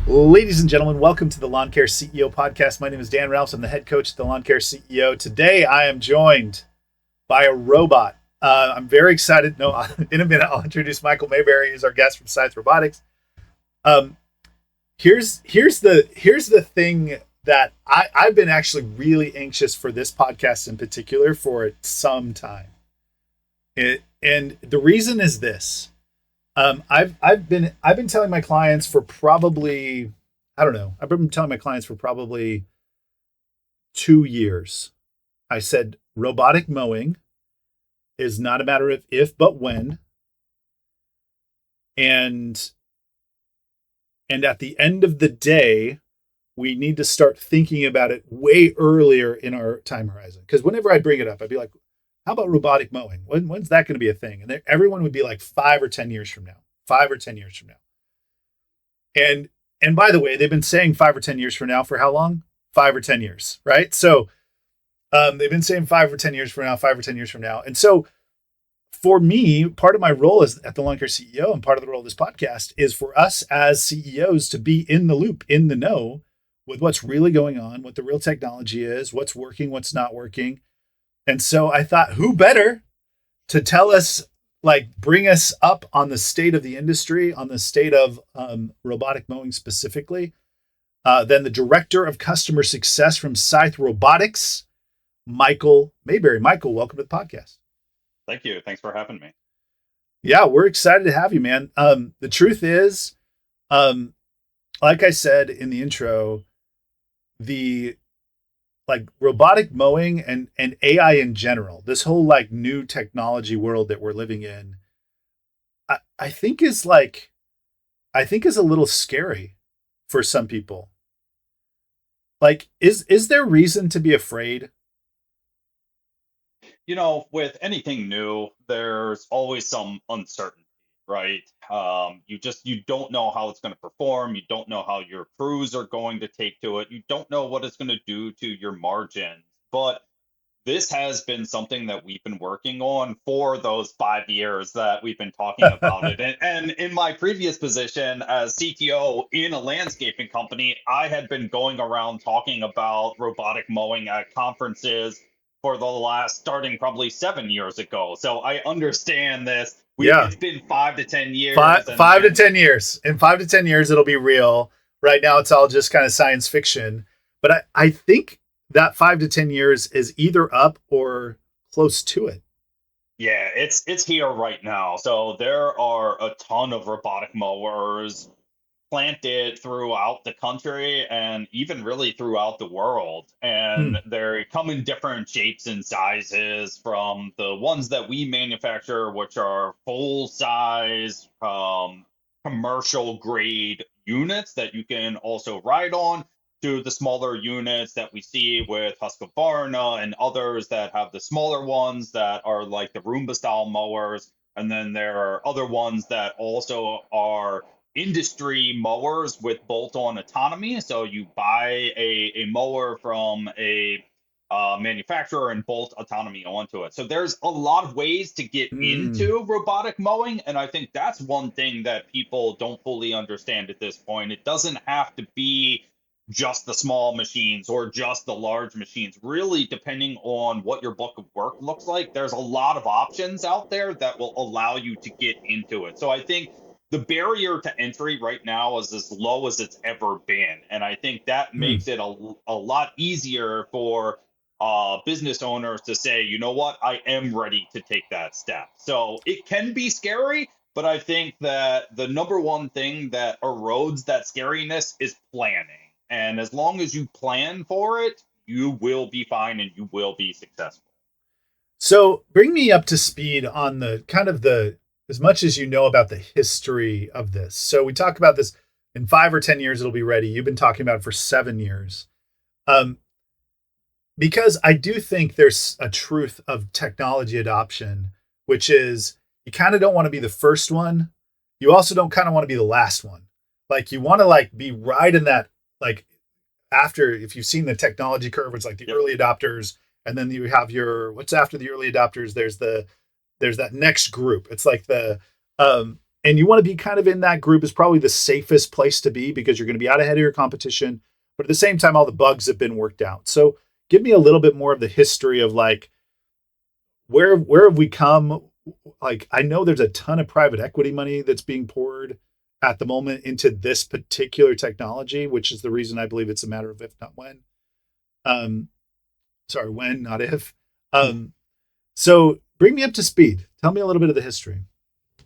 Ladies and gentlemen, welcome to the Lawn Care CEO podcast. My name is Dan Ralphs. I'm the head coach at the Lawn Care CEO. Today, I am joined by a robot. I'm very excited. No, in a minute, I'll introduce Michael Mayberry, who's our guest from Scythe Robotics. Um, here's the thing that I've been actually really anxious for this podcast in particular for some time. And the reason is this. I've been telling my clients for probably, I don't know, I've been telling my clients for probably 2 years. I said robotic mowing is not a matter of if but when. And at the end of the day, we need to start thinking about it way earlier in our time horizon. Because whenever I bring it up, I'd be like, how about robotic mowing? When's that going to be a thing? And everyone would be like 5 or 10 years from now. 5 or 10 years from now. And by the way, they've been saying 5 or 10 years from now for how long? 5 or 10 years, right? So they've been saying 5 or 10 years from now, 5 or 10 years from now. And so for me, part of my role as at the Lawn Care CEO and part of the role of this podcast is for us as CEOs to be in the loop, in the know with what's really going on, what the real technology is, what's working, what's not working. And so I thought, who better to tell us, like, bring us up on the state of the industry, on the state of robotic mowing specifically, than the director of customer success from Scythe Robotics, Michael Mayberry. Michael, welcome to the podcast. Thank you. Thanks for having me. Yeah, we're excited to have you, man. The truth is, like I said in the intro, the robotic mowing and AI in general, this whole like new technology world that we're living in, I think is a little scary for some people. Like, is there reason to be afraid? With anything new, there's always some uncertainty, right? You don't know how it's going to perform. You don't know how your crews are going to take to it. You don't know what it's going to do to your margins. But this has been something that we've been working on for those 5 years that we've been talking about it. And in my previous position as CTO in a landscaping company, I had been going around talking about robotic mowing at conferences for the last, starting probably 7 years ago. So I understand this. Yeah, It's been 5 to 10 years, five to 10 years. In 5 to 10 years, it'll be real. Right now, it's all just kind of science fiction. But I think that 5 to 10 years is either up or close to it. yeah, it's here right now. So there are a ton of robotic mowers planted throughout the country and even really throughout the world. Hmm. And they come in different shapes and sizes, from the ones that we manufacture, which are full size, commercial grade units that you can also ride on, to the smaller units that we see with Husqvarna and others that have the smaller ones that are like the Roomba style mowers. And then there are other ones that also are industry mowers with bolt-on autonomy. So you buy a mower from a manufacturer and bolt autonomy onto it. So there's a lot of ways to get Hmm. into robotic mowing, and I think that's one thing that people don't fully understand at this point. It doesn't have to be just the small machines or just the large machines. Really, depending on what your book of work looks like, there's a lot of options out there that will allow you to get into it. So I think the barrier to entry right now is as low as it's ever been. And I think that Hmm. makes it a lot easier for business owners to say, you know what, I am ready to take that step. So it can be scary, but I think that the number one thing that erodes that scariness is planning. And as long as you plan for it, you will be fine and you will be successful. So bring me up to speed on the kind of the, as much as you know about the history of this. So we talk about this in 5 or 10 years, it'll be ready. You've been talking about it for 7 years. Um, because I do think there's a truth of technology adoption, which is you kind of don't want to be the first one. You also don't kind of want to be the last one. Like, you want to like be right in that, like, after, if you've seen the technology curve, it's like the Yep. early adopters, and then you have what's after the early adopters. There's that next group. It's like the and you want to be kind of in that group is probably the safest place to be because you're going to be out ahead of your competition. But at the same time, all the bugs have been worked out. So give me a little bit more of the history of like where have we come? Like I know there's a ton of private equity money that's being poured at the moment into this particular technology, which is the reason I believe it's a matter of if not when. Um, sorry, when, not if. Um, so bring me up to speed. Tell me a little bit of the history.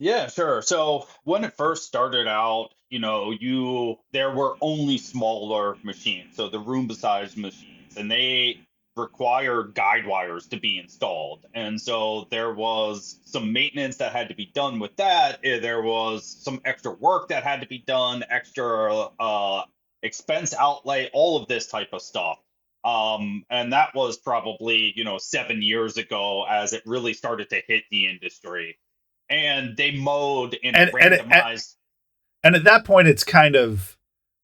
Yeah, sure. So when it first started out, you there were only smaller machines, so the Roomba sized machines, and they required guide wires to be installed. And so there was some maintenance that had to be done with that. There was some extra work that had to be done, extra expense outlay, all of this type of stuff. And that was probably, 7 years ago as it really started to hit the industry, and they mowed in a And randomized. and at that point, it's kind of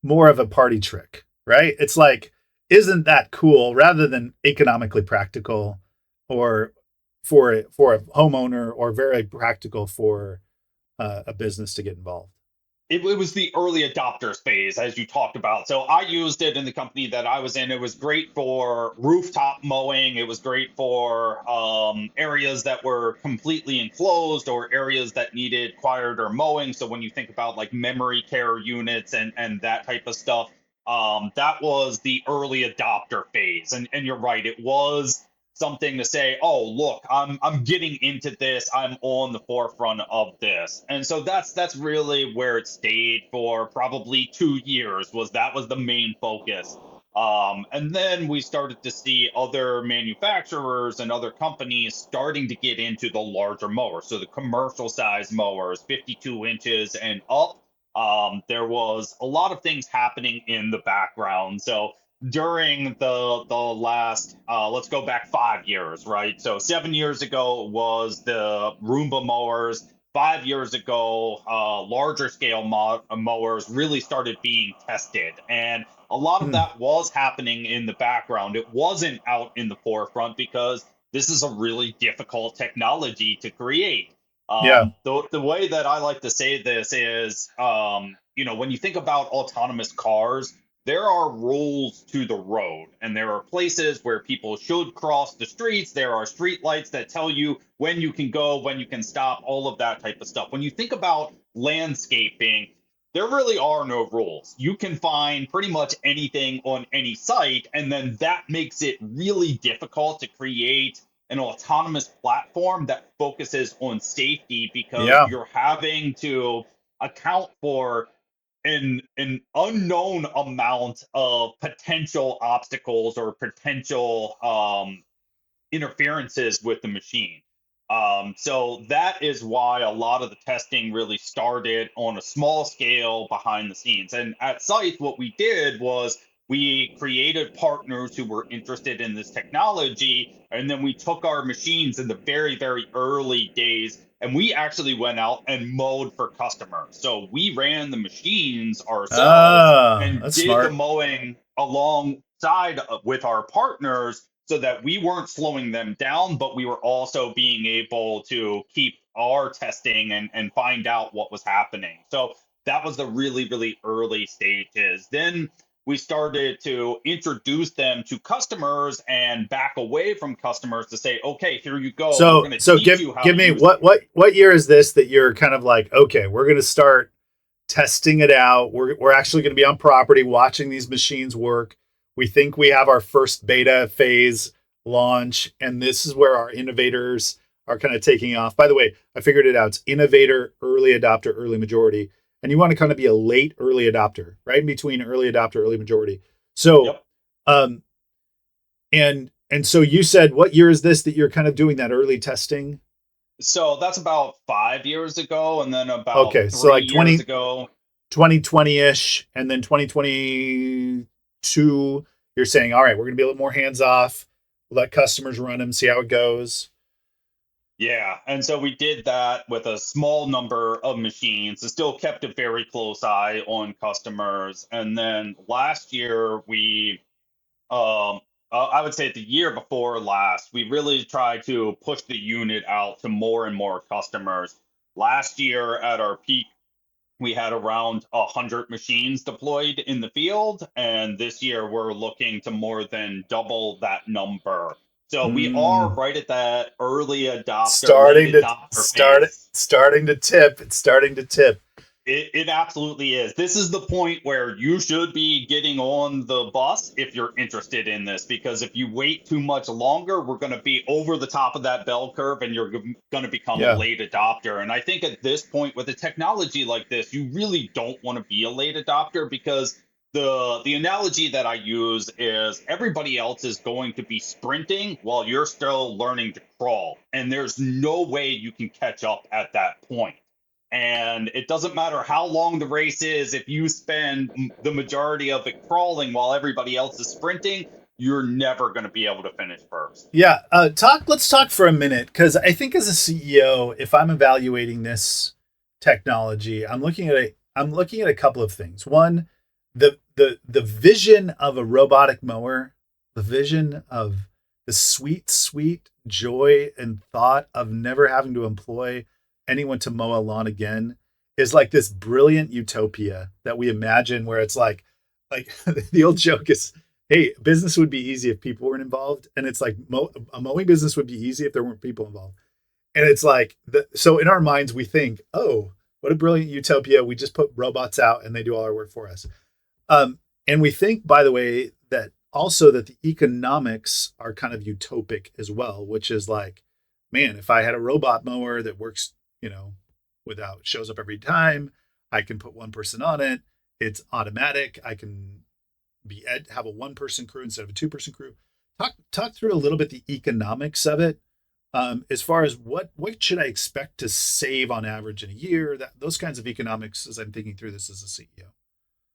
more of a party trick, right? It's like, isn't that cool? Rather than economically practical, or for a homeowner, or very practical for a business to get involved. It was the early adopters phase, as you talked about. So I used it in the company that I was in. It was great for rooftop mowing. It was great for areas that were completely enclosed or areas that needed quieter mowing. So when you think about like memory care units and that type of stuff, that was the early adopter phase. And you're right, it was something to say, oh look, I'm getting into this, I'm on the forefront of this. And so that's really where it stayed for probably 2 years. Was the main focus. And then we started to see other manufacturers and other companies starting to get into the larger mowers, so the commercial size mowers, 52 inches and up. There was a lot of things happening in the background. So during the last, let's go back 5 years, right? So 7 years ago was the Roomba mowers. 5 years ago, larger scale mowers really started being tested, and a lot of Hmm. that was happening in the background. It wasn't out in the forefront because this is a really difficult technology to create. Yeah. The way that I like to say this is, when you think about autonomous cars, there are rules to the road, and there are places where people should cross the streets. There are street lights that tell you when you can go, when you can stop, all of that type of stuff. When you think about landscaping, there really are no rules. You can find pretty much anything on any site, and then that makes it really difficult to create an autonomous platform that focuses on safety because Yeah. you're having to account for an unknown amount of potential obstacles or potential interferences with the machine. So that is why a lot of the testing really started on a small scale behind the scenes. And at Scythe, what we did was we created partners who were interested in this technology. And then we took our machines in the very, very early days and we actually went out and mowed for customers. So we ran the machines ourselves Ah, and that's did the smart. mowing alongside with our partners so that we weren't slowing them down, but we were also being able to keep our testing and find out what was happening. So that was the really, really early stages. Then we started to introduce them to customers and back away from customers to say, okay, here you go. We're So going to so teach give you how give to me use it. what year is this that you're kind of like, okay, we're gonna start testing it out. We're actually gonna be on property watching these machines work. We think we have our first beta phase launch, and this is where our innovators are kind of taking off. By the way, I figured it out. It's innovator, early adopter, early majority. And you want to kind of be a late early adopter, right in between early adopter, early majority. So Yep. um, and so you said, what year is this that you're kind of doing that early testing? So that's about 5 years ago. And then about Okay, so three like years ago, 2020-ish, and then 2022, you're saying, all right, we're going to be a little more hands off, let customers run them, see how it goes. yeah, and so we did that with a small number of machines and still kept a very close eye on customers. And then last year, um, I would say the year before last, we really tried to push the unit out to more and more customers. Last year at our peak, we had around 100 machines deployed in the field, and this year we're looking to more than double that number. So we are Mm, right at that early adopter, late starting to adopter start phase. starting to tip. It's starting to tip. It absolutely is. This is the point where you should be getting on the bus if you're interested in this, because if you wait too much longer, we're going to be over the top of that bell curve and you're going to become a Yeah. late adopter. And I think at this point, with a technology like this, you really don't want to be a late adopter, because the analogy that I use is everybody else is going to be sprinting while you're still learning to crawl. And there's no way you can catch up at that point. And it doesn't matter how long the race is, if you spend the majority of it crawling while everybody else is sprinting, you're never going to be able to finish first. Yeah. Let's talk for a minute, because I think as a CEO, if I'm evaluating this technology, I'm looking at a couple of things. One, the vision of a robotic mower, the vision of the sweet joy and thought of never having to employ anyone to mow a lawn again, is like this brilliant utopia that we imagine, where it's like the old joke is, hey, business would be easy if people weren't involved. And it's like a mowing business would be easy if there weren't people involved. And it's like, so in our minds, we think, oh, what a brilliant utopia. We just put robots out and they do all our work for us. And we think, by the way, that also that the economics are kind of utopic as well, which is like, man, if I had a robot mower that works, without, shows up every time, I can put one person on it. It's automatic. I can have a one person crew instead of a two-person crew. Talk through a little bit the economics of it, as far as what should I expect to save on average in a year, that those kinds of economics, as I'm thinking through this as a CEO.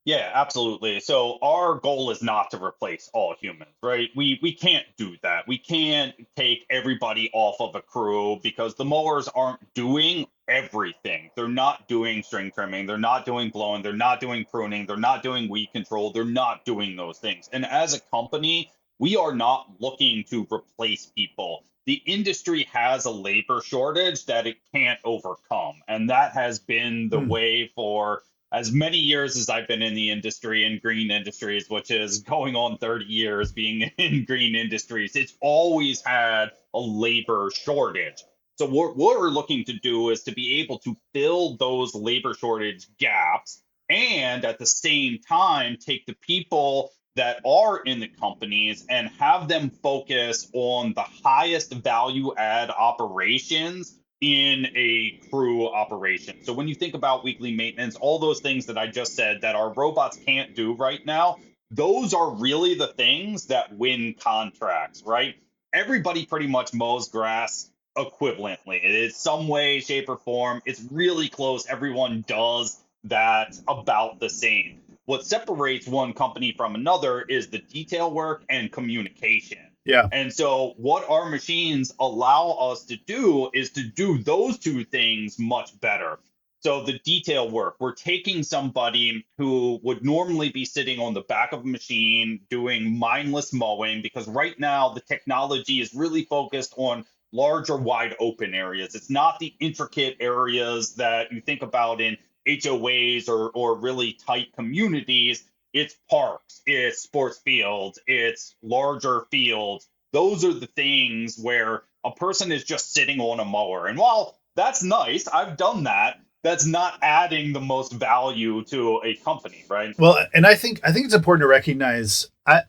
Yeah, absolutely. So our goal is not to replace all humans, right? We can't do that. We can't take everybody off of a crew, because the mowers aren't doing everything. They're not doing string trimming, they're not doing blowing, they're not doing pruning, they're not doing weed control, they're not doing those things. And as a company, we are not looking to replace people. The industry has a labor shortage that it can't overcome, and that has been the Hmm. way for as many years as I've been in the industry, in green industries, which is going on 30 years being in green industries. It's always had a labor shortage. So what we're looking to do is to be able to fill those labor shortage gaps, and at the same time take the people that are in the companies and have them focus on the highest value add operations in a crew operation. So when you think about weekly maintenance, all those things that I just said that our robots can't do right now, those are really the things that win contracts, right? Everybody pretty much mows grass equivalently. It is some way, shape, or form. It's really close. Everyone does that about the same. What separates one company from another is the detail work and communication. Yeah. And so, what our machines allow us to do is to do those two things much better. So, the detail work, we're taking somebody who would normally be sitting on the back of a machine doing mindless mowing, because right now the technology is really focused on larger, wide open areas. It's not the intricate areas that you think about in HOAs or really tight communities. It's parks, it's sports fields, it's larger fields. Those are the things where a person is just sitting on a mower. And while that's nice, I've done that, that's not adding the most value to a company, right? Well, and I think it's important to recognize, I'm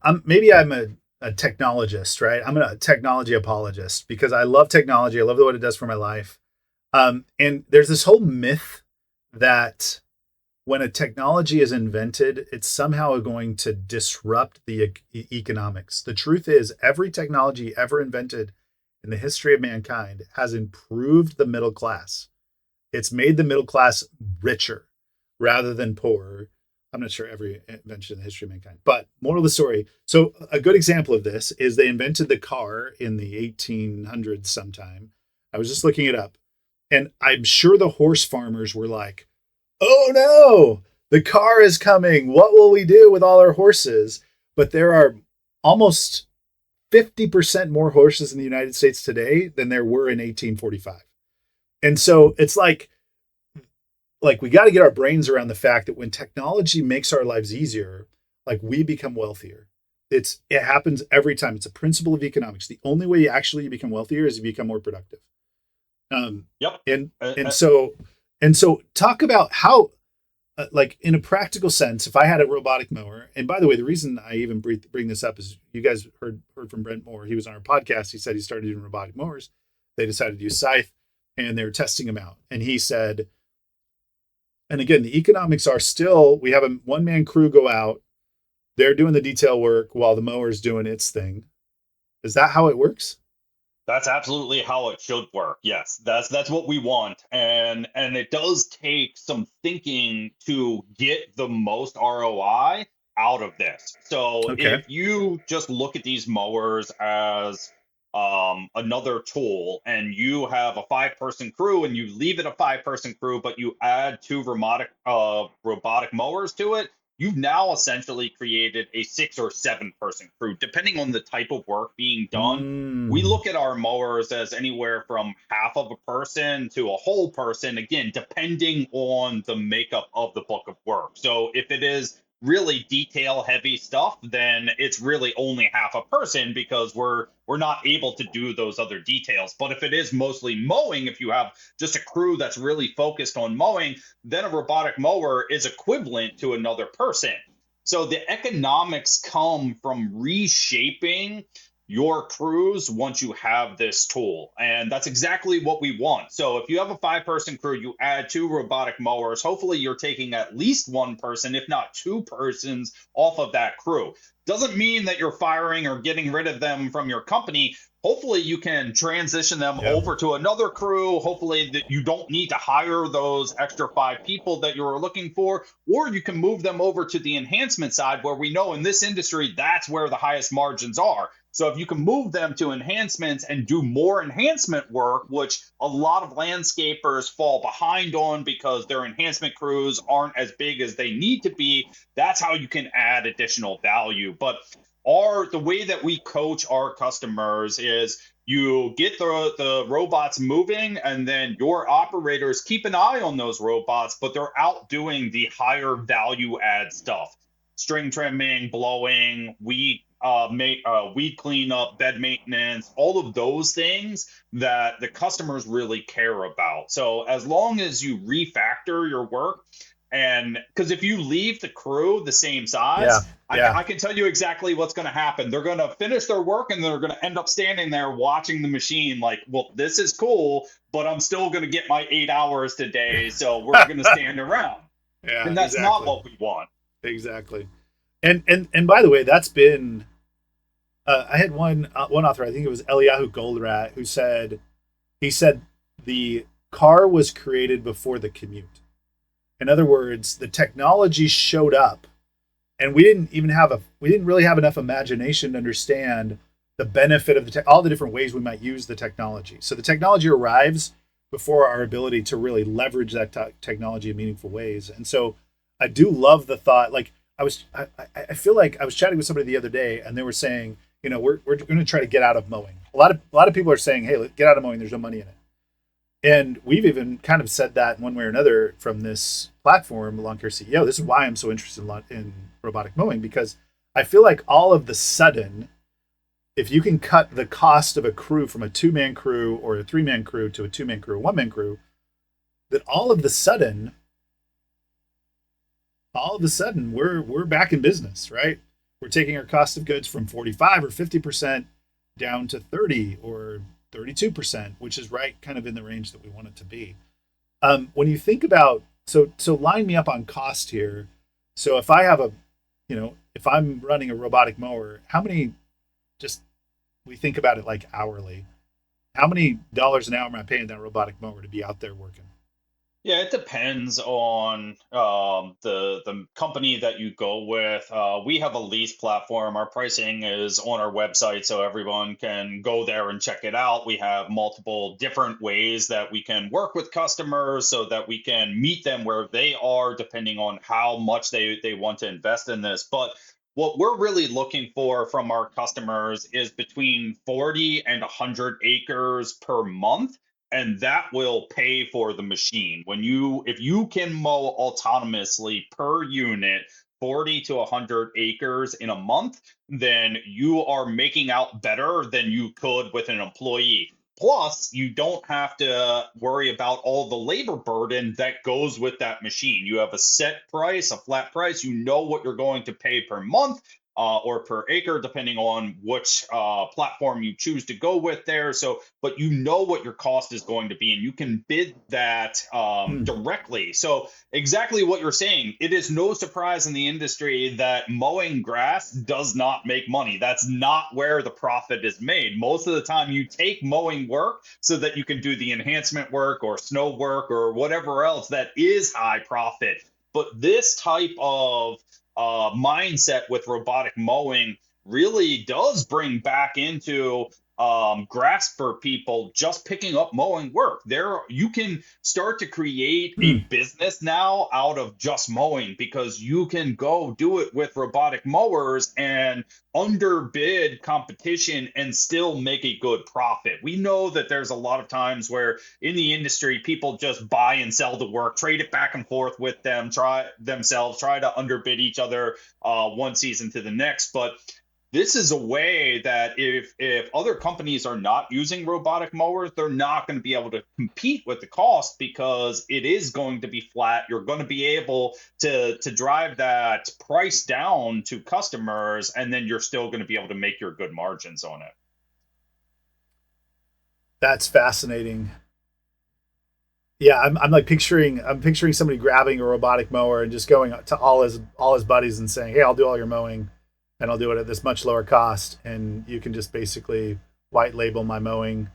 a technologist, right? I'm a technology apologist because I love technology. I love what it does for my life. And there's this whole myth that when a technology is invented, it's somehow going to disrupt the economics. The truth is, every technology ever invented in the history of mankind has improved the middle class. It's made the middle class richer rather than poorer. I'm not sure every invention in the history of mankind, but moral of the story. So a good example of this is they invented the car in the 1800s sometime. I was just looking it up, and I'm sure the horse farmers were like, oh no, the car is coming. What will we do with all our horses? But there are almost 50% more horses in the United States today than there were in 1845. And so it's like we got to get our brains around the fact that when technology makes our lives easier, like we become wealthier. It happens every time. It's a principle of economics. The only way you actually become wealthier is you become more productive. Um, Yep. and Uh, and uh, so and so talk about how like in a practical sense, if I had a robotic mower, and by the way, the reason I even bring this up is you guys heard from Brent Moore. He was on our podcast. He said he started doing robotic mowers. They decided to use Scythe, and they were testing them out. And he said, and again, the economics are still we have a one man crew go out. They're doing the detail work while the mower's doing its thing. Is that how it works? That's absolutely how it should work. Yes, that's what we want, and it does take some thinking to get the most ROI out of this. So Okay. if you just look at these mowers as another tool, and you have a five-person crew, and you leave it a five-person crew, but you add two robotic mowers to it, you've now essentially created a 6 or 7 person crew, depending on the type of work being done. We Mm, look at our mowers as anywhere from half of a person to a whole person, again, depending on the makeup of the book of work. So if it is really detail heavy stuff, then it's really only half a person because we're not able to do those other details. But if it is mostly mowing, if you have just a crew that's really focused on mowing, then a robotic mower is equivalent to another person. So the economics come from reshaping your crews once you have this tool. And that's exactly what we want. So if you have a 5 person crew, you add two robotic mowers, hopefully you're taking at least one person, if not two persons, off of that crew. Doesn't mean that you're firing or getting rid of them from your company. Hopefully you can transition them yeah. over to another crew. Hopefully that you don't need to hire those extra 5 people that you're looking for, or you can move them over to the enhancement side, where we know in this industry that's where the highest margins are. So if you can move them to enhancements and do more enhancement work, which a lot of landscapers fall behind on because their enhancement crews aren't as big as they need to be, that's how you can add additional value. But the way that we coach our customers is you get the robots moving, and then your operators keep an eye on those robots, but they're out doing the higher value add stuff: string trimming, blowing, weed cleanup, bed maintenance, all of those things that the customers really care about. So as long as you refactor your work, and because if you leave the crew the same Yeah. size, Yeah. I can tell you exactly what's going to happen. They're going to finish their work, and they're going to end up standing there watching the machine like, well, this is cool, but I'm still going to get my 8 hours today. So we're going to stand around. Yeah, And that's not exactly. what we want. Exactly. And by the way, that's been I had one author, I think it was Eliyahu Goldratt, who said he said the car was created before the commute. In other words, the technology showed up, and we didn't really have enough imagination to understand the benefit of all the different ways we might use the technology. So the technology arrives before our ability to really leverage that technology in meaningful ways. And so I do love the thought. Like I feel like I was chatting with somebody the other day, and they were saying, we're going to try to get out of mowing. A lot of people are saying, hey, get out of mowing. There's no money in it. And we've even kind of said that in one way or another from this platform, Lawn Care CEO. This is why I'm so interested in robotic mowing, because I feel like all of the sudden, if you can cut the cost of a crew from a 2 man crew or a 3 man crew to a 2 man crew, a 1 man crew, that all of a sudden we're back in business, right? We're taking our cost of goods from 45 or 50% down to 30 or 32%, which is right kind of in the range that we want it to be. When you think about so line me up on cost here. So if I have if I'm running a robotic mower, how many just we think about it like hourly. How many dollars an hour am I paying that robotic mower to be out there working? Yeah, it depends on the company that you go with. We have a lease platform. Our pricing is on our website, so everyone can go there and check it out. We have multiple different ways that we can work with customers so that we can meet them where they are, depending on how much they want to invest in this. But what we're really looking for from our customers is between 40 and 100 acres per month. and that will pay for the machine. If you can mow autonomously per unit 40 to 100 acres in a month, then you are making out better than you could with an employee. Plus, you don't have to worry about all the labor burden that goes with that machine. You have a set price, a flat price. You know what you're going to pay per month, or per acre, depending on which platform you choose to go with there. So, but you know what your cost is going to be, and you can bid that Hmm. directly. So, exactly what you're saying. It is no surprise in the industry that mowing grass does not make money. That's not where the profit is made. Most of the time, you take mowing work so that you can do the enhancement work or snow work or whatever else that is high profit. But this type of mindset with robotic mowing really does bring back into grasp for people just picking up mowing work. There, you can start to create Hmm. a business now out of just mowing because you can go do it with robotic mowers and underbid competition and still make a good profit. We know that there's a lot of times where in the industry people just buy and sell the work, trade it back and forth with them, try to underbid each other one season to the next. But this is a way that if other companies are not using robotic mowers, they're not going to be able to compete with the cost because it is going to be flat. You're going to be able to drive that price down to customers, and then you're still going to be able to make your good margins on it. That's fascinating. Yeah, I'm like picturing somebody grabbing a robotic mower and just going to all his buddies and saying, "Hey, I'll do all your mowing, and I'll do it at this much lower cost, and you can just basically white label my mowing."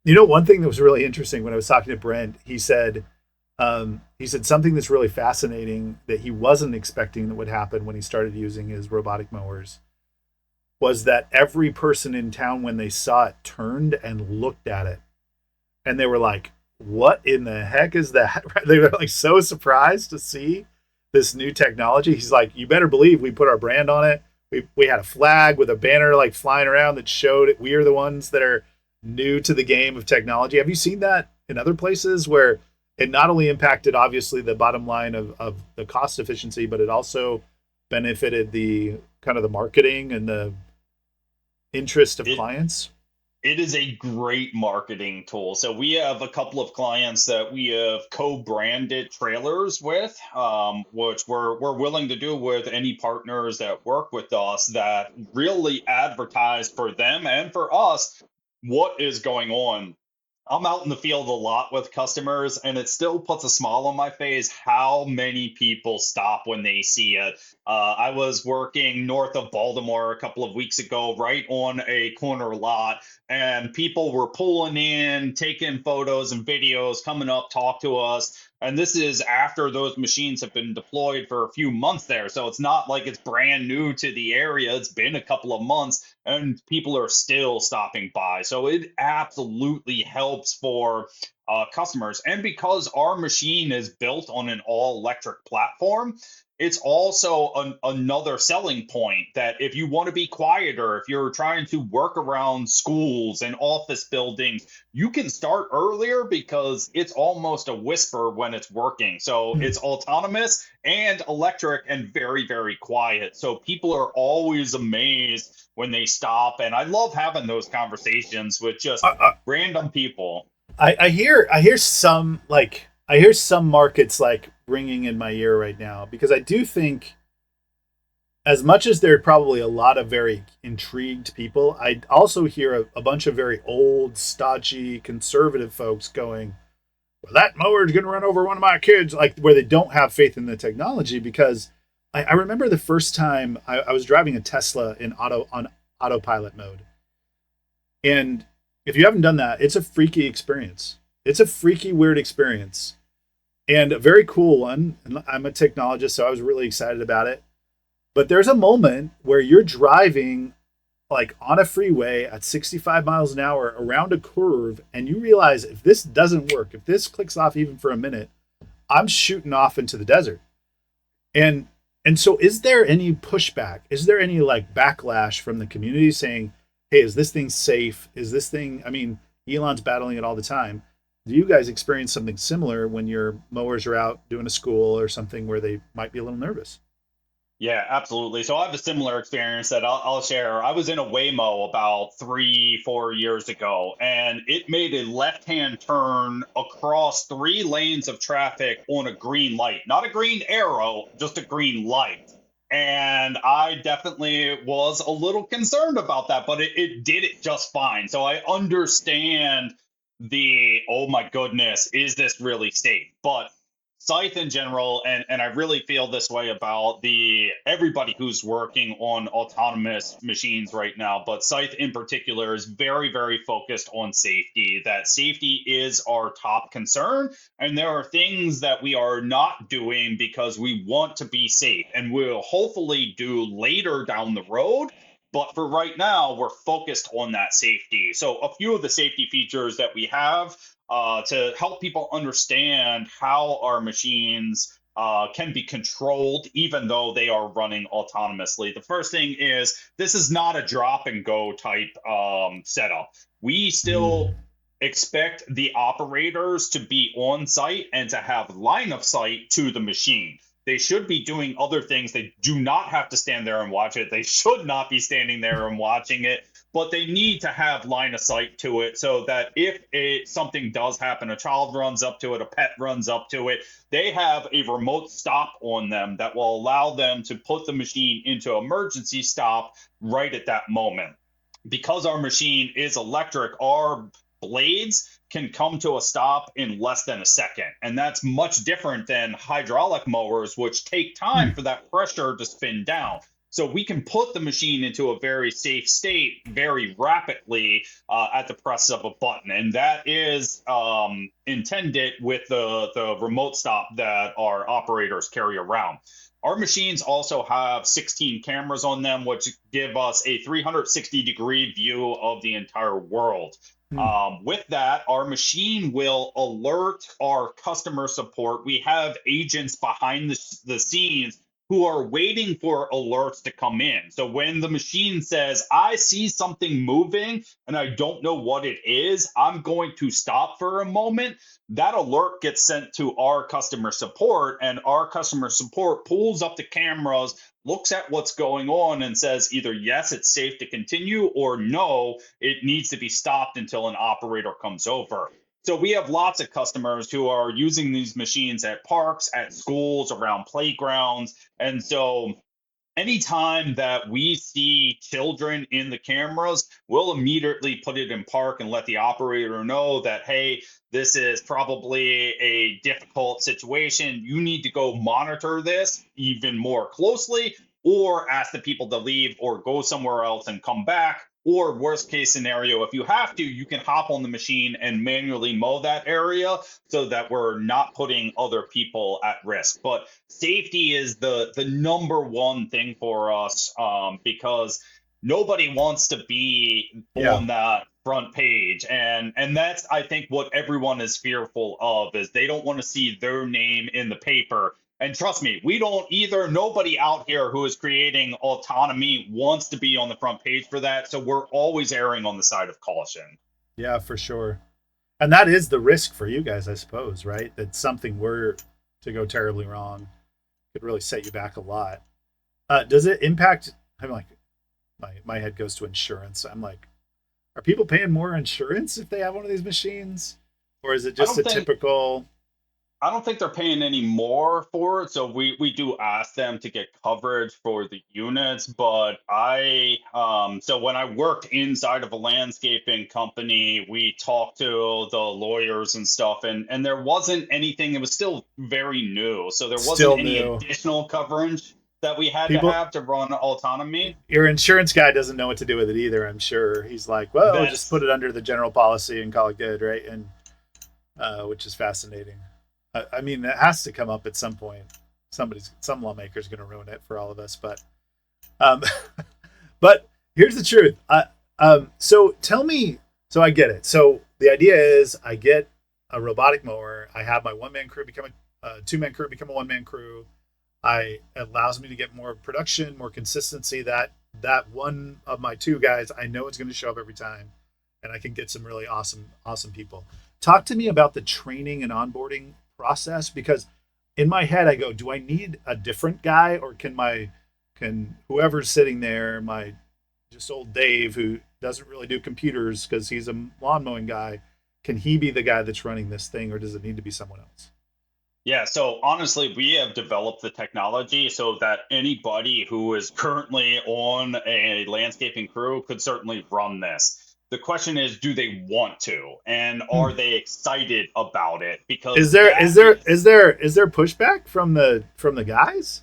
You know, one thing that was really interesting when I was talking to Brent, he said something that's really fascinating that he wasn't expecting that would happen when he started using his robotic mowers was that every person in town when they saw it turned and looked at it and they were like, "What in the heck is that?" They were like so surprised to see this new technology. He's like, "You better believe we put our brand on it. We had a flag with a banner like flying around that showed it. We are the ones that are new to the game of technology." Have you seen that in other places where it not only impacted obviously the bottom line of the cost efficiency, but it also benefited the kind of the marketing and the interest of It clients? It is a great marketing tool. So we have a couple of clients that we have co-branded trailers with, which we're willing to do with any partners that work with us that really advertise for them and for us what is going on. I'm out in the field a lot with customers, and it still puts a smile on my face how many people stop when they see it. I was working north of Baltimore a couple of weeks ago, right on a corner lot, and people were pulling in, taking photos and videos, coming up, talk to us. And this is after those machines have been deployed for a few months there. So it's not like it's brand new to the area. It's been a couple of months and people are still stopping by. So it absolutely helps for customers. And because our machine is built on an all electric platform, it's also another selling point that if you want to be quieter, if you're trying to work around schools and office buildings, you can start earlier because it's almost a whisper when it's working. So Hmm. it's autonomous and electric and very, very quiet. So people are always amazed when they stop. And I love having those conversations with just I, random people. I hear some markets like ringing in my ear right now because I do think as much as there are probably a lot of very intrigued people, I also hear a bunch of very old, stodgy, conservative folks going, "Well, that mower is going to run over one of my kids," like where they don't have faith in the technology. Because I remember the first time I was driving a Tesla in autopilot mode, and if you haven't done that, it's a freaky experience. It's a freaky, weird experience and a very cool one. And I'm a technologist, so I was really excited about it. But there's a moment where you're driving like on a freeway at 65 miles an hour around a curve, and you realize if this doesn't work, if this clicks off even for a minute, I'm shooting off into the desert. And and so is there any pushback? Is there any like backlash from the community saying, "Hey, is this thing safe? Is this thing, I mean, Elon's battling it all the time. Do you guys experience something similar when your mowers are out doing a school or something where they might be a little nervous? Yeah, absolutely. So I have a similar experience that I'll share. I was in a Waymo about 3, 4 years ago, and it made a left-hand turn across 3 lanes of traffic on a green light, not a green arrow, just a green light. And I definitely was a little concerned about that, but it did it just fine. So I understand oh my goodness, is this really safe? But Scythe in general, and I really feel this way about the everybody who's working on autonomous machines right now, but Scythe in particular is very, very focused on safety. That safety is our top concern, and there are things that we are not doing because we want to be safe, and we'll hopefully do later down the road. But for right now, we're focused on that safety. So, a few of the safety features that we have to help people understand how our machines can be controlled even though they are running autonomously. The first thing is this is not a drop and go type setup. We Mm. still expect the operators to be on site and to have line of sight to the machine. They should be doing other things. They do not have to stand there and watch it. They should not be standing there and watching it, but they need to have line of sight to it so that if something does happen, a child runs up to it, a pet runs up to it, they have a remote stop on them that will allow them to put the machine into emergency stop right at that moment. Because our machine is electric, our blades can come to a stop in less than a second. And that's much different than hydraulic mowers, which take time Hmm. for that pressure to spin down. So we can put the machine into a very safe state very rapidly at the press of a button. And that is intended with the remote stop that our operators carry around. Our machines also have 16 cameras on them, which give us a 360-degree view of the entire world. Hmm. With that, our machine will alert our customer support. We have agents behind the scenes who are waiting for alerts to come in. So when the machine says, I see something moving and I don't know what it is, I'm going to stop for a moment, that alert gets sent to our customer support, and our customer support pulls up the cameras, looks at what's going on, and says either yes, it's safe to continue, or no, it needs to be stopped until an operator comes over. So we have lots of customers who are using these machines at parks, at schools, around playgrounds. And so anytime that we see children in the cameras, we'll immediately put it in park and let the operator know that, hey, this is probably a difficult situation. You need to go monitor this even more closely, or ask the people to leave or go somewhere else and come back. Or, worst case scenario, if you have to, you can hop on the machine and manually mow that area so that we're not putting other people at risk. But safety is the number one thing for us, because nobody wants to be Yeah. on that front page, and that's, I think, what everyone is fearful of, is they don't want to see their name in the paper. And trust me, we don't either. Nobody out here who is creating autonomy wants to be on the front page for that, so we're always erring on the side of caution. Yeah, for sure. And that is the risk for you guys, I suppose, right? That something were to go terribly wrong could really set you back a lot. Does it impact? I'm like, my head goes to insurance. I'm like, are people paying more insurance if they have one of these machines, or is it I just don't a think typical? I don't think they're paying any more for it. So we do ask them to get coverage for the units. But so when I worked inside of a landscaping company, we talked to the lawyers and stuff, and there wasn't anything. It was still very new. So there wasn't Still any new. additional coverage that we had to People, have to run autonomy. your insurance guy doesn't know what to do with it either. I'm sure he's like, well, just put That's it under the general policy and call it good, right? And which is fascinating. I mean, it has to come up at some point. Some lawmaker's going to ruin it for all of us. Um, but here's the truth. So tell me. So I get it. So the idea is, I get a robotic mower. I have my one man crew become a two-man crew, become a one-man crew. It allows me to get more production, more consistency. That one of my two guys, I know it's going to show up every time, and I can get some really awesome people. talk to me about the training and onboarding process, because in my head I go, do I need a different guy, or can whoever's sitting there, my just old Dave who doesn't really do computers because he's a lawn mowing guy, can he be the guy that's running this thing, or does it need to be someone else? Yeah, so honestly, we have developed the technology so that anybody who is currently on a landscaping crew could certainly run this. The question is, do they want to? And Hmm. are they excited about it? Is Because there that is there is is there is there pushback from the guys?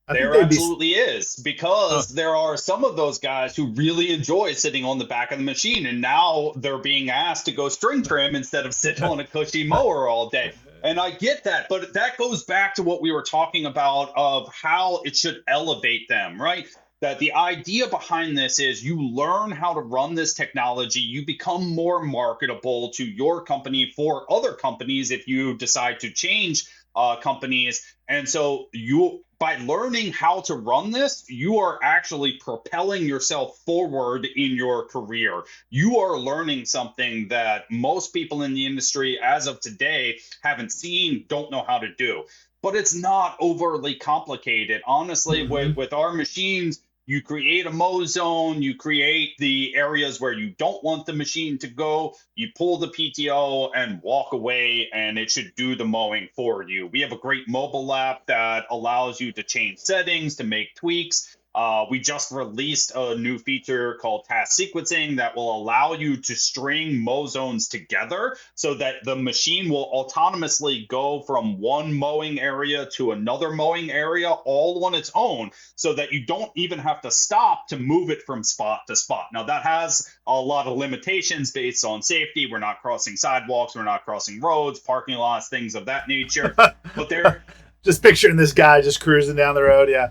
I think There they'd be. absolutely is, Huh. because there are some of those guys who really enjoy sitting on the back of the machine, and now they're being asked to go string trim instead of sit on a cushy mower all day. And I get that, but that goes back to what we were talking about of how it should elevate them, right? That the idea behind this is you learn how to run this technology, you become more marketable to your company for other companies if you decide to change companies. And so you, by learning how to run this, you are actually propelling yourself forward in your career. You are learning something that most people in the industry as of today haven't seen, don't know how to do. But it's not overly complicated. Honestly, Hmm. with our machines, you create a mow zone, you create the areas where you don't want the machine to go, you pull the PTO and walk away, and it should do the mowing for you. We have a great mobile app that allows you to change settings, to make tweaks. We just released a new feature called task sequencing that will allow you to string mow zones together so that the machine will autonomously go from one mowing area to another mowing area all on its own, so that you don't even have to stop to move it from spot to spot. Now, that has a lot of limitations based on safety. We're not crossing sidewalks, we're not crossing roads, parking lots, things of that nature. But there, Just picturing this guy just cruising down the road. Yeah.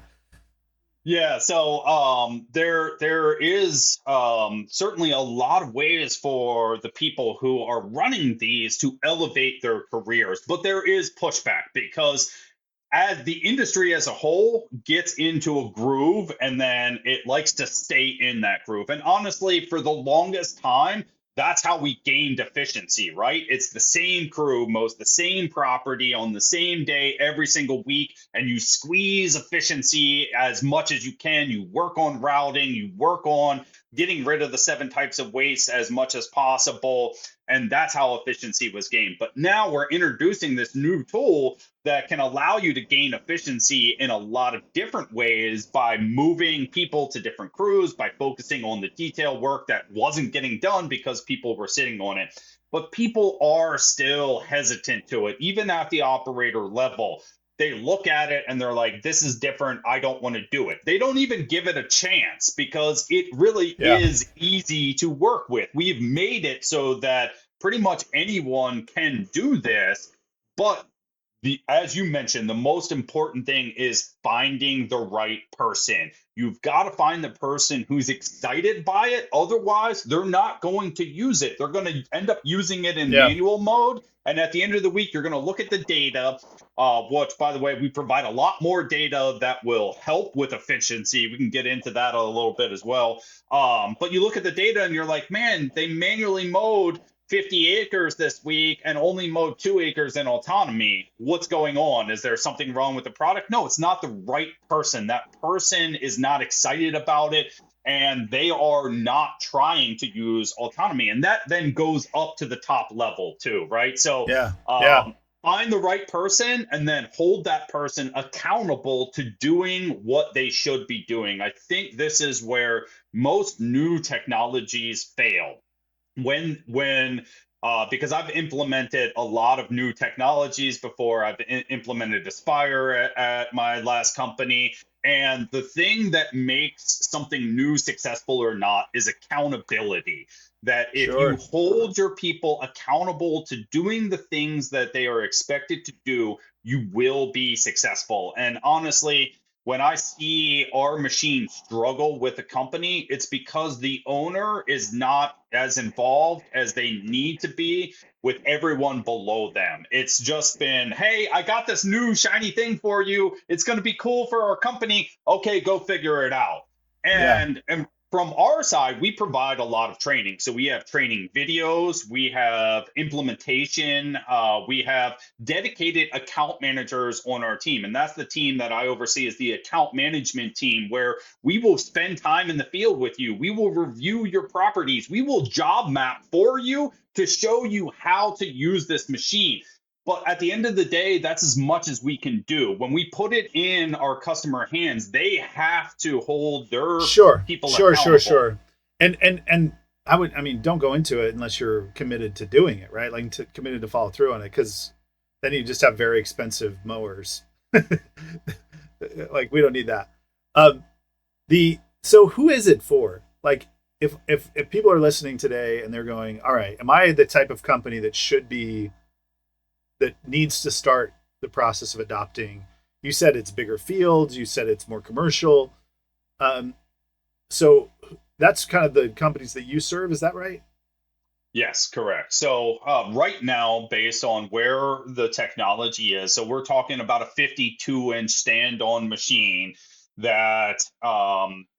yeah, so there is certainly a lot of ways for the people who are running these to elevate their careers, but there is pushback because as the industry as a whole gets into a groove, and then it likes to stay in that groove. And honestly, for the longest time, that's how we gained efficiency, right? It's the same crew, most the same property on the same day every single week, and you squeeze efficiency as much as you can. You work on routing, you work on getting rid of the seven types of waste as much as possible. And that's how efficiency was gained. But now we're introducing this new tool that can allow you to gain efficiency in a lot of different ways by moving people to different crews, by focusing on the detail work that wasn't getting done because people were sitting on it. But people are still hesitant to it, even at the operator level. They look at it and they're like, this is different. I don't want to do it. They don't even give it a chance because it really Yeah. is easy to work with. We've made it so that pretty much anyone can do this. But as you mentioned, the most important thing is finding the right person. You've got to find the person who's excited by it. Otherwise, they're not going to use it. They're going to end up using it in Yeah. manual mode. And at the end of the week, you're going to look at the data, which, by the way, we provide a lot more data that will help with efficiency. We can get into that a little bit as well. But you look at the data and you're like, man, they manually mowed 50 acres this week and only mowed 2 acres in autonomy. What's going on? Is there something wrong with the product? No, it's not the right person. That person is not excited about it, and they are not trying to use autonomy. And that then goes up to the top level too, right? So Yeah. Yeah. um, find the right person and then hold that person accountable to doing what they should be doing. I think this is where most new technologies fail. When because I've implemented a lot of new technologies before. I've implemented Aspire at my last company, and the thing that makes something new successful or not is accountability. That if you Sure. hold your people accountable to doing the things that they are expected to do, you will be successful. And honestly, when I see our machine struggle with a company, it's because the owner is not as involved as they need to be with everyone below them. It's just been, hey, I got this new shiny thing for you. It's going to be cool for our company. Okay, go figure it out. Yeah. And from our side, we provide a lot of training. So we have training videos, we have implementation, we have dedicated account managers on our team. And that's the team that I oversee is the account management team, where we will spend time in the field with you. We will review your properties. We will job map for you to show you how to use this machine. But at the end of the day, that's as much as we can do. When we put it in our customer hands, they have to hold their Sure, people sure, sure, accountable. sure. And I mean, don't go into it unless you're committed to doing it, right? Like committed to follow through on it, because then you just have very expensive mowers. Like we don't need that. Um, the so who is it for? Like if people are listening today and they're going, all right, am I the type of company that should be that needs to start the process of adopting? You said it's bigger fields. You said it's more commercial. Um, so that's kind of the companies that you serve. Is that right? Yes, correct. So right now, based on where the technology is, so we're talking about a 52-inch stand-on machine that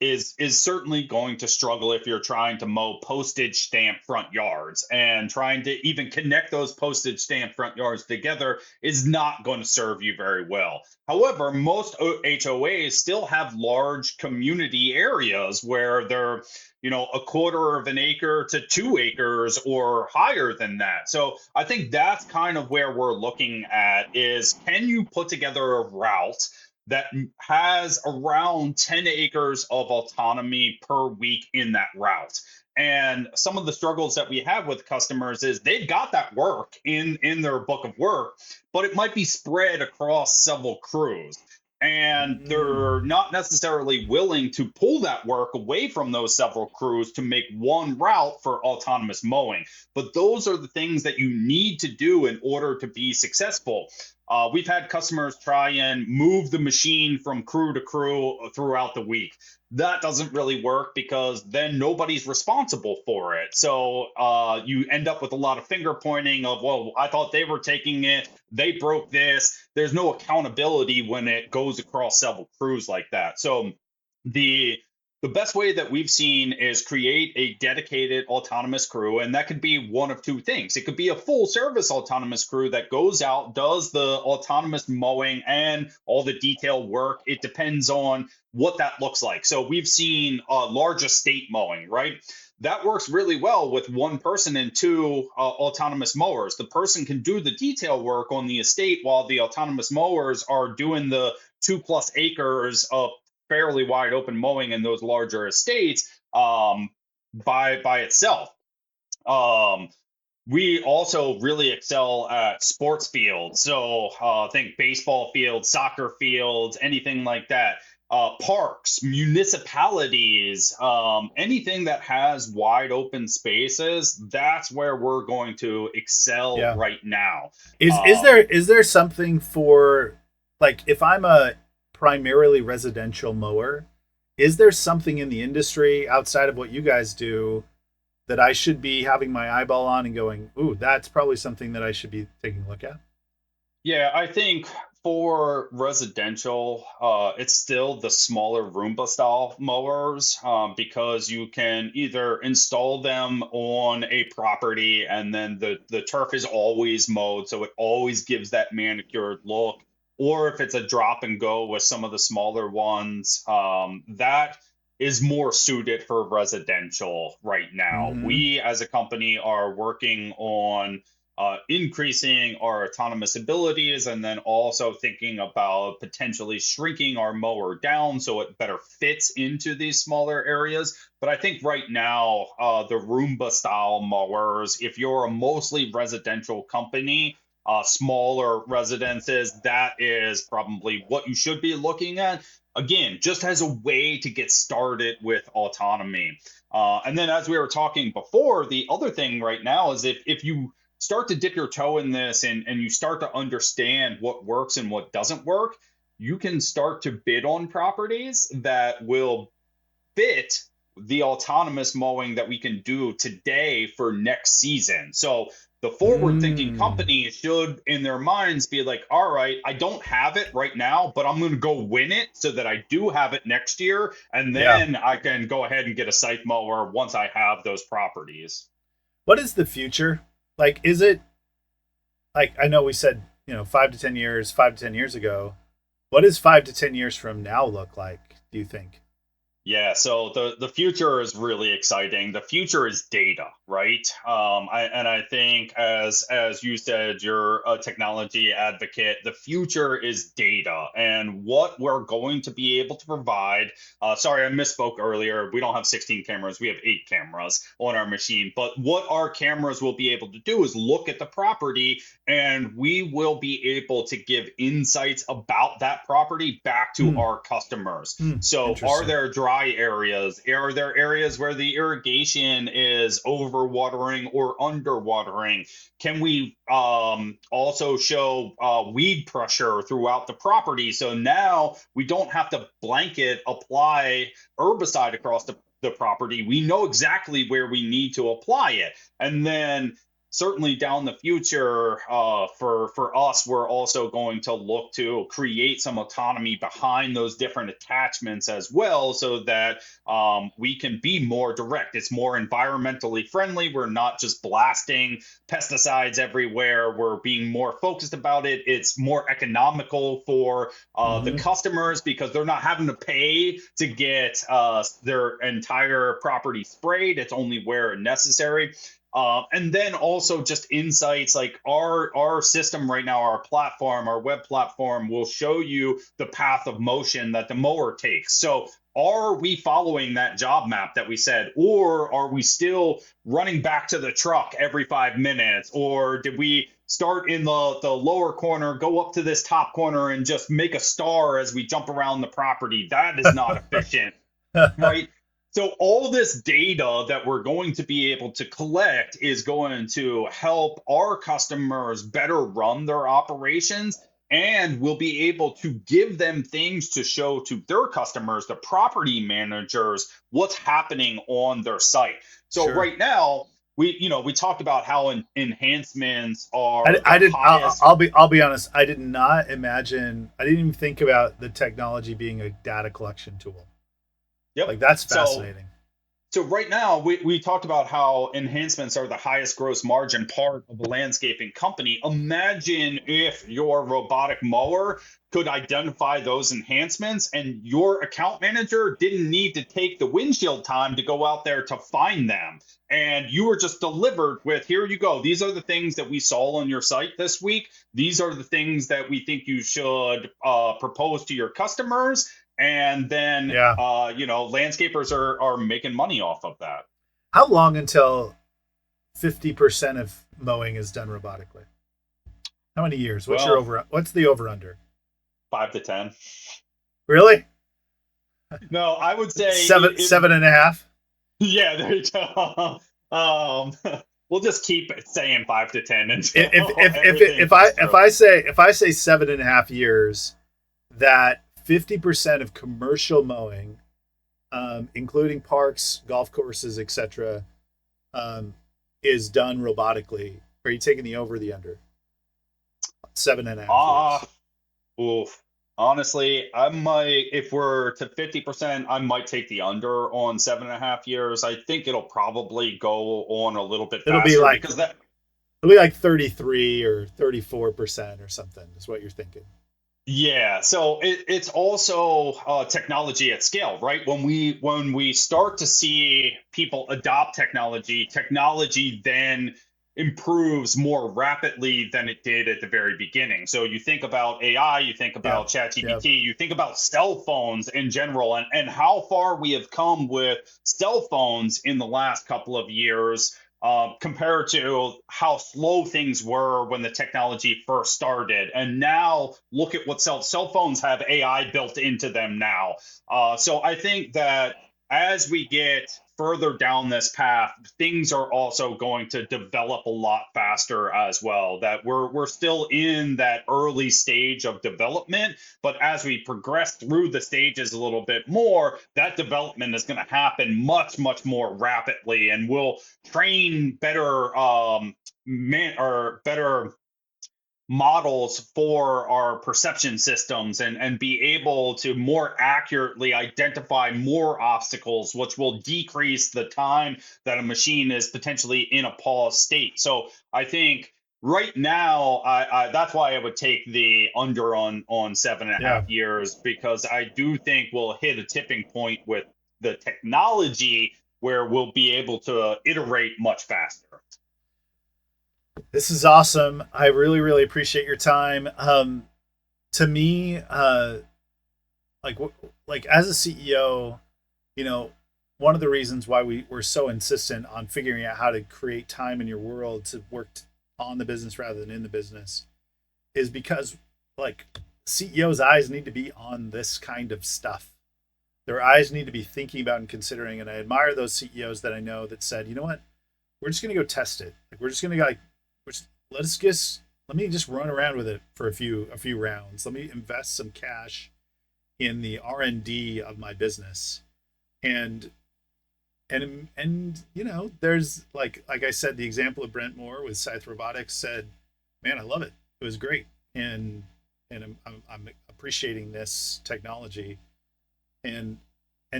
is certainly going to struggle if you're trying to mow postage stamp front yards, and trying to even connect those postage stamp front yards together is not going to serve you very well. However, most HOAs still have large community areas where they're a quarter of an acre to 2 acres or higher than that. So I think that's kind of where we're looking at is, can you put together a route that has around 10 acres of autonomy per week in that route? And some of the struggles that we have with customers is they've got that work in their book of work, but it might be spread across several crews, and they're Mm. not necessarily willing to pull that work away from those several crews to make one route for autonomous mowing. But those are the things that you need to do in order to be successful. We've had customers try and move the machine from crew to crew throughout the week. That doesn't really work because then nobody's responsible for it. So you end up with a lot of finger pointing of, well, I thought they were taking it, they broke this. There's no accountability when it goes across several crews like that. So the the best way that we've seen is create a dedicated autonomous crew, and that could be one of two things. It could be a full service autonomous crew that goes out, does the autonomous mowing and all the detail work. It depends on what that looks like. So we've seen large estate mowing, right? That works really well with one person and two autonomous mowers. The person can do the detail work on the estate while the autonomous mowers are doing the 2+ acres of fairly wide open mowing in those larger estates by itself. Um, we also really excel at sports fields. So think baseball fields, soccer fields, anything like that. Parks, municipalities, anything that has wide open spaces, that's where we're going to excel Yeah. right now. Is there Um, something for, like, if I'm a primarily residential mower, is there something in the industry outside of what you guys do that I should be having my eyeball on and going, ooh, that's probably something that I should be taking a look at? Yeah, I think for residential, it's still the smaller Roomba style mowers, because you can either install them on a property and then the turf is always mowed, so it always gives that manicured look. Or if it's a drop and go with some of the smaller ones, that is more suited for residential right now. Mm-hmm. We as a company are working on increasing our autonomous abilities, and then also thinking about potentially shrinking our mower down so it better fits into these smaller areas. But I think right now, the Roomba style mowers, if you're a mostly residential company, smaller residences, that is probably what you should be looking at. Again, just as a way to get started with autonomy. And then, as we were talking before, the other thing right now is if you start to dip your toe in this, and you start to understand what works and what doesn't work, you can start to bid on properties that will fit the autonomous mowing that we can do today for next season. So The forward thinking Mm, company should, in their minds, be like, all right, I don't have it right now, but I'm going to go win it so that I do have it next year. And yeah. then I can go ahead and get a scythe mower once I have those properties. What is the future? Like, is it like I know we said, 5 to 10 years, 5 to 10 years ago. What does 5 to 10 years from now look like? Do you think? Yeah, so the future is really exciting. The future is data, right? I think as you said, you're a technology advocate. The future is data, and what we're going to be able to provide. Sorry, I misspoke earlier. We don't have 16 cameras. We have 8 cameras on our machine. But what our cameras will be able to do is look at the property, and we will be able to give insights about that property back to Hmm. our customers. So, are Interesting. there dry areas? Are there areas where the irrigation is overwatering or underwatering? Can we also show weed pressure throughout the property? So now we don't have to blanket apply herbicide across the property. We know exactly where we need to apply it. And then certainly down the future, for us, we're also going to look to create some autonomy behind those different attachments as well, so that we can be more direct. It's more environmentally friendly. We're not just blasting pesticides everywhere. We're being more focused about it. It's more economical for the Hmm. customers because they're not having to pay to get their entire property sprayed. It's only where necessary. And then also just insights like our system right now, our platform, our web platform will show you the path of motion that the mower takes. So are we following that job map that we said, or are we still running back to the truck every 5 minutes, or did we start in the lower corner, go up to this top corner, and just make a star as we jump around the property? That is not efficient, right? So all this data that we're going to be able to collect is going to help our customers better run their operations, and we'll be able to give them things to show to their customers, the property managers, what's happening on their site. So Sure. right now, we talked about how enhancements I, are the I didn't. highest. I'll be honest. I did not imagine. I didn't even think about the technology being a data collection tool. Yep. Like that's So fascinating. So right now, we talked about how enhancements are the highest gross margin part of a landscaping company. Imagine if your robotic mower could identify those enhancements and your account manager didn't need to take the windshield time to go out there to find them. And you were just delivered with, here you go. These are the things that we saw on your site this week. These are the things that we think you should propose to your customers, and then Yeah. landscapers are making money off of that. How long until 50% of mowing is done robotically? How many years? What's your Well, over? What's the over under? 5 to 10. Really? No, I would say Seven, it 7.5. yeah, there you go. um we'll just keep saying 5 to 10 If until if if everything if I comes if through. I say if I say 7.5 years, that 50% of commercial mowing, including parks, golf courses, etc., um, is done robotically. Are you taking the over or the under? 7.5 years. Ah, oof. Honestly, I might, if we're to 50%, I might take the under on 7.5 years. I think it'll probably go on a little bit It'll be faster like because that. it'll be like 33 or 34% or something. Is what you're thinking? Yeah, so it's also technology at scale, right? When we start to see people adopt technology, technology then improves more rapidly than it did at the very beginning. So you think about AI, you think Yeah. about Yeah. ChatGPT, you think about cell phones in general, and how far we have come with cell phones in the last couple of years, compared to how slow things were when the technology first started. And now look at what cell phones have AI built into them now. So I think that as we get further down this path, things are also going to develop a lot faster as well. That we're still in that early stage of development, but as we progress through the stages a little bit more, that development is going to happen much more rapidly, and we'll train better or better models for our perception systems, and be able to more accurately identify more obstacles, which will decrease the time that a machine is potentially in a pause state. So I think right now, that's why I would take the under on seven and a Yeah. half years, because I do think we'll hit a tipping point with the technology where we'll be able to iterate much faster. This is awesome. I really, really appreciate your time. To me, like like as a CEO, you know, one of the reasons why we're so insistent on figuring out how to create time in your world to work on the business rather than in the business is because like CEOs' eyes need to be on this kind of stuff. Their eyes need to be thinking about and considering. And I admire those CEOs that I know that said, you know what, we're just gonna go test it. Like we're just gonna go like let me just run around with it for a few rounds. Let me invest some cash in the R&D of my business. And there's like I said, the example of Brent Moore with Scythe Robotics said, man, I love it. It was great. And I'm appreciating this technology. And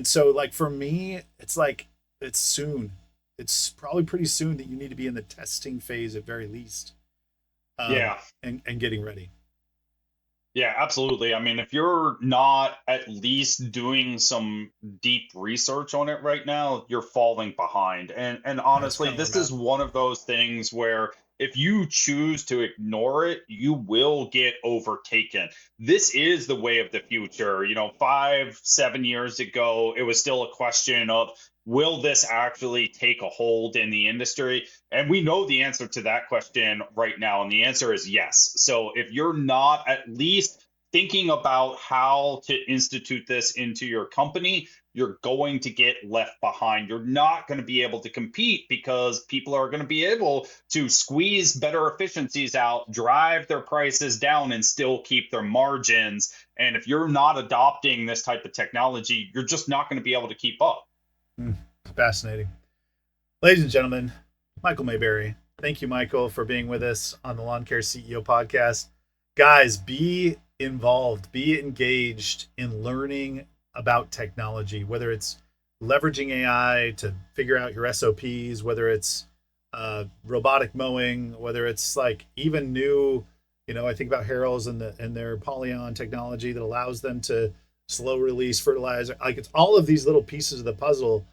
so like for me, it's like it's soon. It's probably pretty soon that you need to be in the testing phase at very least. Yeah. And getting ready. Yeah, absolutely. I mean, if you're not at least doing some deep research on it right now, you're falling behind. And That's honestly, kind of where this I'm at. is one of those things where if you choose to ignore it, you will get overtaken. This is the way of the future. 5, 7 years ago, it was still a question of, will this actually take a hold in the industry? And we know the answer to that question right now. And the answer is yes. So if you're not at least thinking about how to institute this into your company, you're going to get left behind. You're not going to be able to compete because people are going to be able to squeeze better efficiencies out, drive their prices down, and still keep their margins. And if you're not adopting this type of technology, you're just not going to be able to keep up. Fascinating. Ladies and gentlemen, Michael Mayberry. Thank you, Michael, for being with us on the Lawn Care CEO podcast. Guys, be involved, be engaged in learning about technology, whether it's leveraging AI to figure out your SOPs, whether it's robotic mowing, whether it's like even new, I think about Harrell's and their Polyon technology that allows them to slow release fertilizer. Like it's all of these little pieces of the puzzle,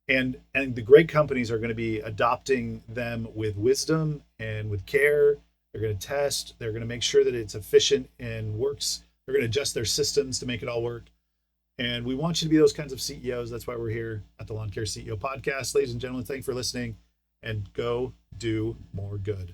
and the great companies are going to be adopting them with wisdom and with care. They're going to test, they're going to make sure that it's efficient and works. They're going to adjust their systems to make it all work. And we want you to be those kinds of CEOs. That's why we're here at the Lawn Care CEO podcast. Ladies and gentlemen, thanks for listening, and go do more good.